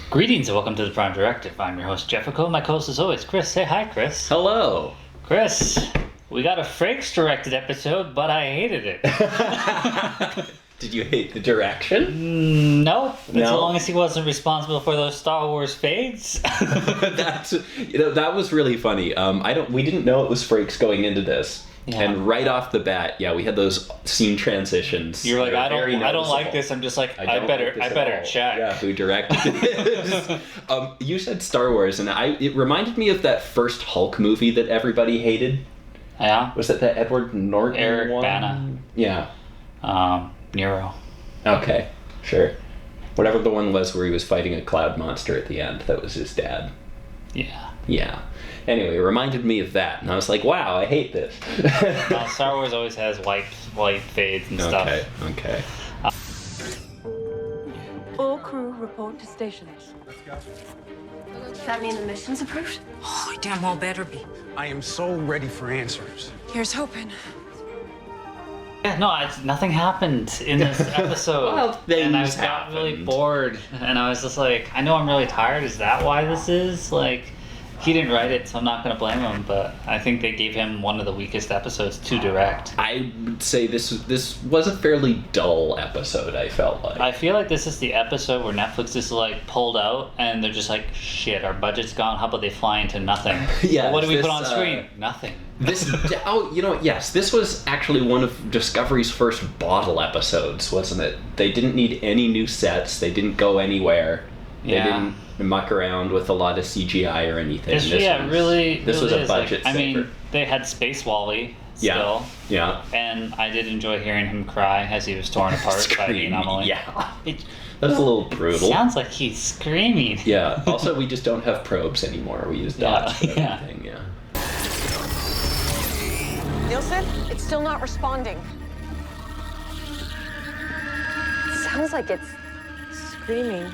Greetings and welcome to the Prime Directive. I'm your host, Jeffico. My co-host is always Chris. Say hi, Chris. Hello. Chris, we got a Frakes directed episode, but I hated it. Did you hate the direction? No. As long as he wasn't responsible for those Star Wars fades. That was really funny. We didn't know it was Frakes going into this. Yeah. And right off the bat, we had those scene transitions. You're like, I don't like this. I'm just like, I better check. Yeah, who directed this? You said Star Wars, and it reminded me of that first Hulk movie that everybody hated. Yeah. Was it that Edward Norton Eric one? Bana. Yeah. Nero. Okay, sure. Whatever the one was where he was fighting a cloud monster at the end, that was his dad. Yeah. Yeah. Anyway, it reminded me of that, and I was like, wow, I hate this. Star Wars always has white fades and stuff. Okay. All crew report to stations. Let's go. Does that mean the mission's approved? Oh, it damn well better be. I am so ready for answers. Here's hoping. Yeah, no, nothing happened in this episode. Well, things and I got really bored, and I was just like, I know I'm really tired. Is that why this is? Like, he didn't write it, so I'm not going to blame him, but I think they gave him one of the weakest episodes to direct. I would say this was a fairly dull episode, I felt like. I feel like this is the episode where Netflix is like pulled out, and they're just like, shit, our budget's gone, how about they fly into nothing? Yeah. Well, what do we put on screen? Nothing. Yes, this was actually one of Discovery's first bottle episodes, wasn't it? They didn't need any new sets, they didn't go anywhere. They didn't muck around with a lot of CGI or anything. This was a budget saver. I mean, they had Space Wally still. Yeah. And I did enjoy hearing him cry as he was torn apart by the anomaly. Yeah. That's a little brutal. Sounds like he's screaming. Yeah. Also, we just don't have probes anymore. We use dots for everything. Yeah. Nielsen, it's still not responding. Sounds like it's screaming.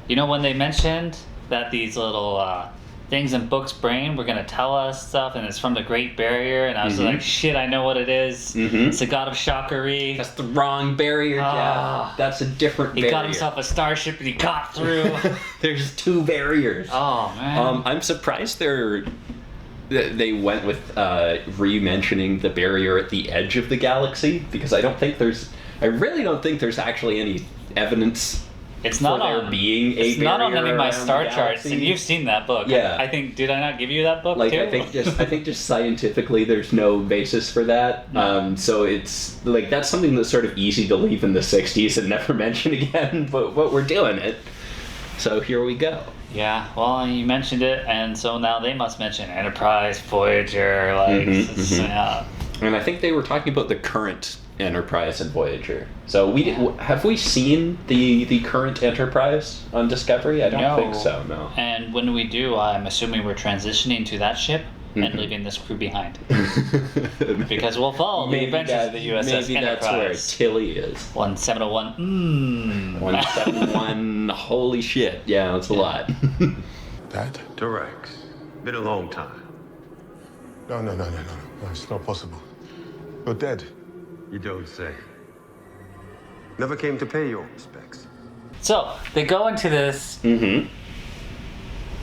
You know, when they mentioned that these little things in Book's brain were going to tell us stuff, and it's from the Great Barrier, and I was like, shit, I know what it is. It's the god of Shockery. That's the wrong barrier, Jeff. That's a different barrier. He got himself a starship, and he got through. There's two barriers. Oh, man. I'm surprised they went with re-mentioning the barrier at the edge of the galaxy, because I really don't think there's actually any evidence. It's not there being a barrier. It's not on any of my star charts, and you've seen that book. Yeah. I think, did I not give you that book too? I think just scientifically, there's no basis for that. No. So it's like that's something that's sort of easy to leave in the '60s and never mention again. But we're doing it. So here we go. Yeah. Well, you mentioned it, and so now they must mention Enterprise, Voyager, And I think they were talking about the current Enterprise and Voyager. So have we seen the current Enterprise on Discovery? I don't think so, no. And when we do, I'm assuming we're transitioning to that ship and leaving this crew behind. Because we'll follow the adventures of the USS Enterprise. Maybe that's where Tilly is. 1701. 171. Holy shit. Yeah, that's a lot. Dad? Tareckx. Been a long time. No. It's not possible. You're dead. You don't say. Never came to pay your respects. So, they go into this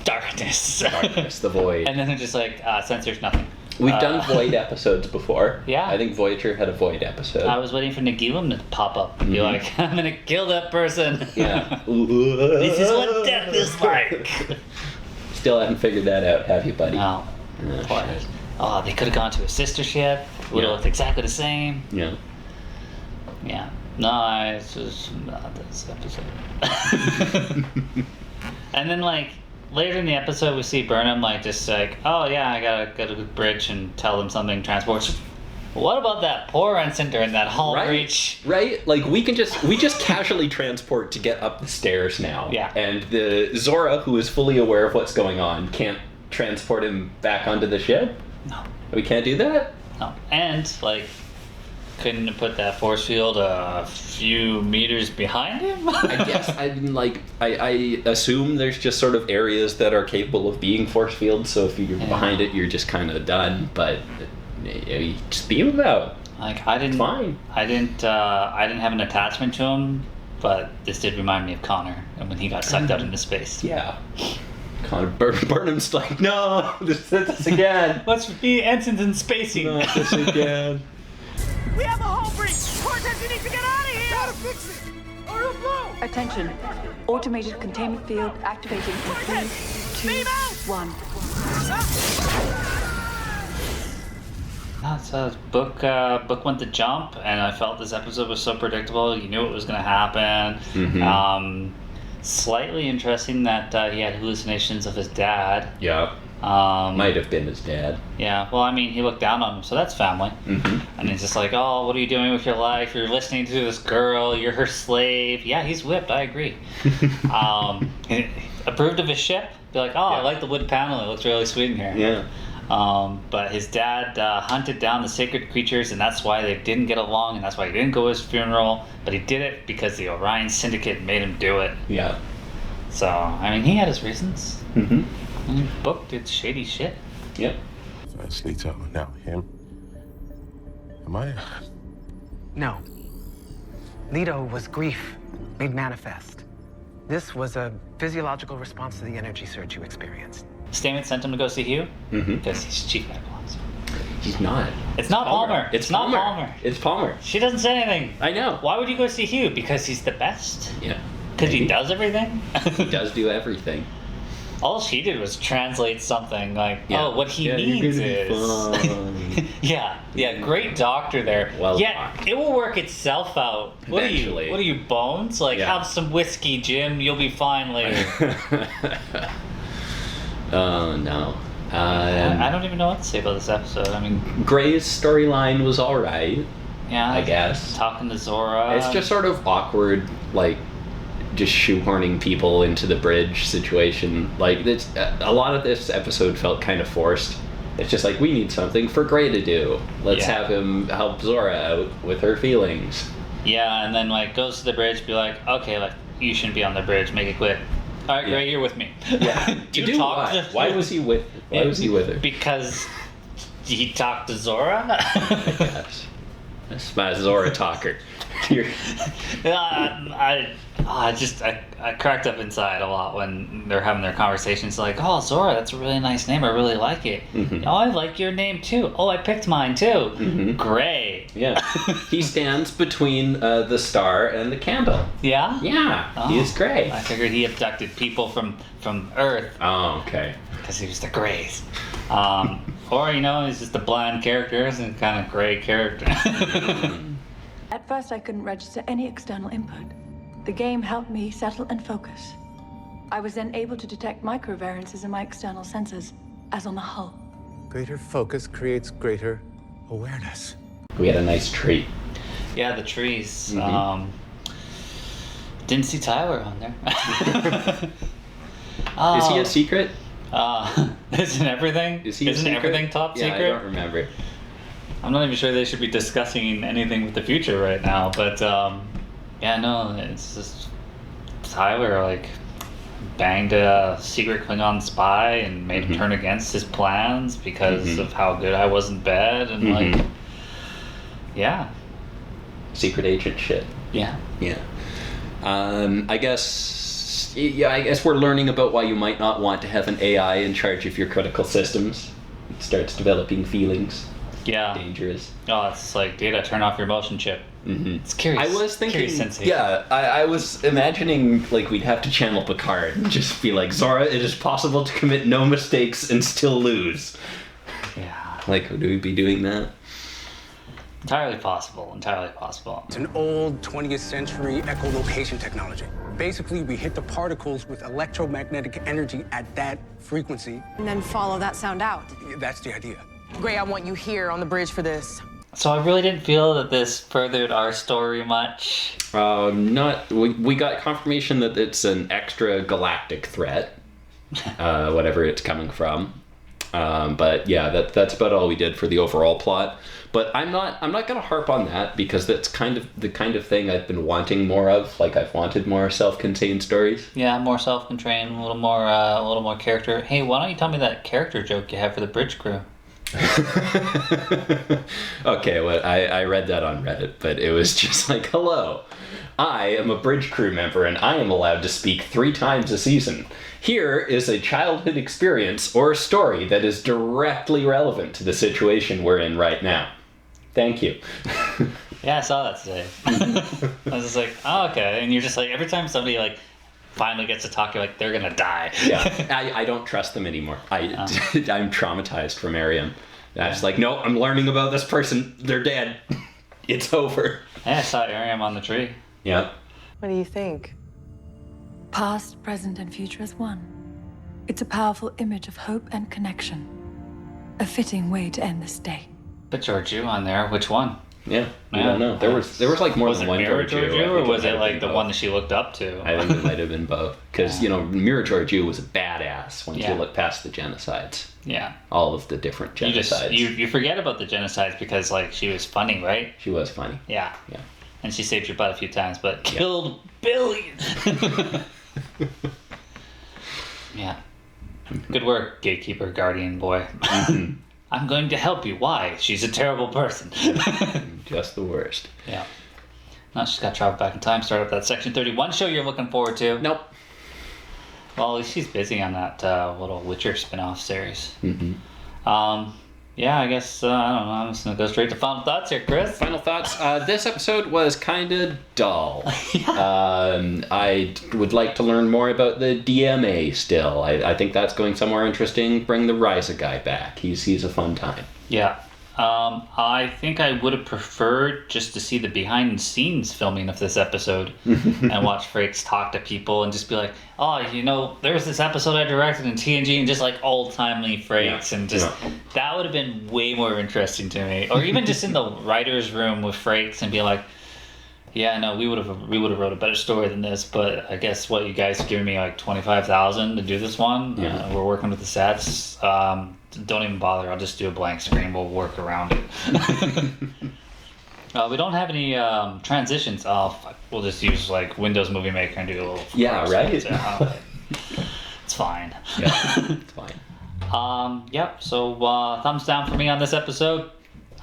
darkness. Darkness, the void. And then they're just like, censors nothing. We've done void episodes before. Yeah. I think Voyager had a void episode. I was waiting for Nagilum to pop up and be like, I'm gonna kill that person. Yeah. This is what death is like. Still haven't figured that out, have you, buddy? No. Oh, they could have gone to a sister ship. Would have looked exactly the same. Yeah. Yeah. No, it's just not this episode. And then, like, later in the episode, we see Burnham, like, just like, oh, yeah, I gotta go to the bridge and tell them something transports. What about that poor ensign during that hull breach? Right? Like, we just casually transport to get up the stairs now. Yeah. And the Zora, who is fully aware of what's going on, can't transport him back onto the ship? No. We can't do that? No. And, like, couldn't have put that force field a few meters behind him? I guess, I assume there's just sort of areas that are capable of being force fields, so if you're behind it, you're just kind of done, but you just beam him out. Like I didn't have an attachment to him, but this did remind me of Connor and when he got sucked out into space. Yeah. Connor Burnham's like, no, this again. Let's be ensigns in spacing. Not this again. We have a hull breach! Cortez, you need to get out of here! Gotta fix it! Or it'll blow! Attention. Automated containment field activating in 3, 2, 1. So book went to jump, and I felt this episode was so predictable. You knew it was going to happen. Mm-hmm. Slightly interesting that he had hallucinations of his dad. Yeah. Might have been his dad. Yeah. Well, I mean, he looked down on him, so that's family. Mm-hmm. And he's just like, oh, what are you doing with your life? You're listening to this girl. You're her slave. Yeah, he's whipped. I agree. He approved of his ship. Be like, oh, I like the wood panel. It looks really sweet in here. Yeah. But his dad hunted down the sacred creatures, and that's why they didn't get along, and that's why he didn't go to his funeral. But he did it because the Orion Syndicate made him do it. Yeah. So, I mean, he had his reasons. Mm-hmm. And Book did shady shit. Yep. Firstly, tell now him. Am I? No. Leto was grief made manifest. This was a physiological response to the energy surge you experienced. Stamets sent him to go see Hugh? Mm-hmm. Because he's chief medical officer. He's not. It's not Palmer. It's not Palmer. It's Palmer. She doesn't say anything. I know. Why would you go see Hugh? Because he's the best? Yeah. Because he does everything? He does do everything. All she did was translate something like, oh, what he needs is... yeah, great doctor there. Well, it will work itself out. Eventually. What are you, bones? Like, have some whiskey, Jim. You'll be fine later. Oh, no. I don't even know what to say about this episode. I mean... Gray's storyline was alright. Yeah. I guess. Talking to Zora. It's just sort of awkward, like, just shoehorning people into the bridge situation. Like, it's, a lot of this episode felt kind of forced. It's just like, we need something for Gray to do. Let's have him help Zora out with her feelings. Yeah, and then, like, goes to the bridge, be like, okay, like, you shouldn't be on the bridge, make it quick. All right, Gray, you're with me. Yeah. You do talked what? Why was he with her? Because he talked to Zora? I guess. That's my Zora talker. I cracked up inside a lot when they're having their conversations like, oh, Zora, that's a really nice name. I really like it. Mm-hmm. Oh, I like your name too. Oh, I picked mine too. Mm-hmm. Gray. Yeah. He stands between the star and the candle. Yeah? Yeah. Oh, he is Gray. I figured he abducted people from Earth. Oh, okay. Because he was the Grays. Or, he's just a bland character. He's a kind of gray character. At first, I couldn't register any external input. The game helped me settle and focus. I was then able to detect microvariances in my external sensors, as on the hull. Greater focus creates greater awareness. We had a nice tree. Yeah, the trees. Mm-hmm. Didn't see Tyler on there. Is he a secret? Isn't everything? Isn't everything top secret? I don't remember. I'm not even sure they should be discussing anything with the future right now, but it's just Tyler like banged a secret Klingon spy and made him turn against his plans because of how good I was in bed and secret agent shit. Yeah. I guess we're learning about why you might not want to have an AI in charge of your critical systems. It starts developing feelings. Yeah. Dangerous. Oh, it's like, Data, turn off your motion chip. Mm-hmm. It's curious. I was thinking, sensation. I was imagining like we'd have to channel Picard and just be like, Zora, it is possible to commit no mistakes and still lose. Yeah. Like, would we be doing that? Entirely possible. It's an old 20th century echolocation technology. Basically, we hit the particles with electromagnetic energy at that frequency. And then follow that sound out. That's the idea. Gray, I want you here on the bridge for this. So I really didn't feel that this furthered our story much. We got confirmation that it's an extra galactic threat, whatever it's coming from. But yeah, that's about all we did for the overall plot. But I'm not gonna harp on that because that's kind of the kind of thing I've been wanting more of. Like I've wanted more self-contained stories. Yeah, more self-contained, a little more character. Hey, why don't you tell me that character joke you have for the bridge crew? Okay, well, I read that on Reddit, but it was just like, hello, I am a bridge crew member and I am allowed to speak 3 times a season. Here is a childhood experience or a story that is directly relevant to the situation we're in right now. Thank you. Yeah, I saw that today. I was just like, oh, okay. And you're just like, every time somebody like finally gets to talk, you're like, they're gonna die. Yeah, I don't trust them anymore. I'm traumatized from Ariam. I was like, no, I'm learning about this person. They're dead. It's over. Yeah, I saw Ariam on the tree. Yeah. What do you think? Past, present, and future as one. It's a powerful image of hope and connection. A fitting way to end this day. But Georgiou on there, which one? Yeah, I don't know. There was like more than one Georgiou, or was it like the one that she looked up to? I think it might have been both. Because, Mirror Georgiou was a badass once you look past the genocides. Yeah. All of the different genocides. You forget about the genocides because, like, she was funny, right? She was funny. Yeah. Yeah. And she saved your butt a few times, but killed billions. Yeah. Good work, gatekeeper, guardian boy. Mm-hmm. I'm going to help you. Why? She's a terrible person. Just the worst. Yeah. Now she's got to travel back in time, start up that Section 31 show you're looking forward to. Nope. Well, at least she's busy on that little Witcher spin-off series. Mm-hmm. Yeah, I guess, I don't know, I'm just going to go straight to final thoughts here, Chris. Final thoughts. This episode was kind of dull. I would like to learn more about the DMA still. I think that's going somewhere interesting. Bring the Ryza guy back. He's a fun time. Yeah. I think I would have preferred just to see the behind-the-scenes filming of this episode and watch Frakes talk to people and just be like, oh, there was this episode I directed in TNG, and just like old-timely Frakes, and just that would have been way more interesting to me. Or even just in the writer's room with Frakes and be like, yeah, no, we would have wrote a better story than this, but I guess what you guys are giving me like $25,000 to do this one. Yeah. We're working with the sets. Don't even bother. I'll just do a blank screen. We'll work around it. We don't have any transitions. We'll just use like Windows Movie Maker and do a little. Yeah, right. It's fine. Yeah, it's fine. Yep. So thumbs down for me on this episode.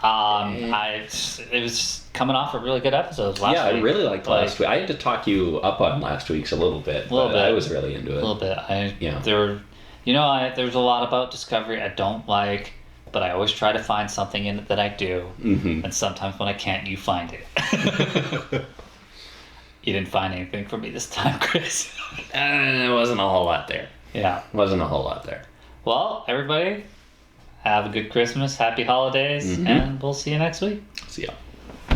It was coming off a really good episode last week. Yeah, I really liked last week. I had to talk you up on last week's a little bit. I was really into it. A little bit. There was a lot about Discovery I don't like, but I always try to find something in it that I do. Mm-hmm. And sometimes when I can't, you find it. You didn't find anything for me this time, Chris. There wasn't a whole lot there. Yeah. Wasn't a whole lot there. Well, everybody, have a good Christmas, happy holidays, and we'll see you next week. See ya.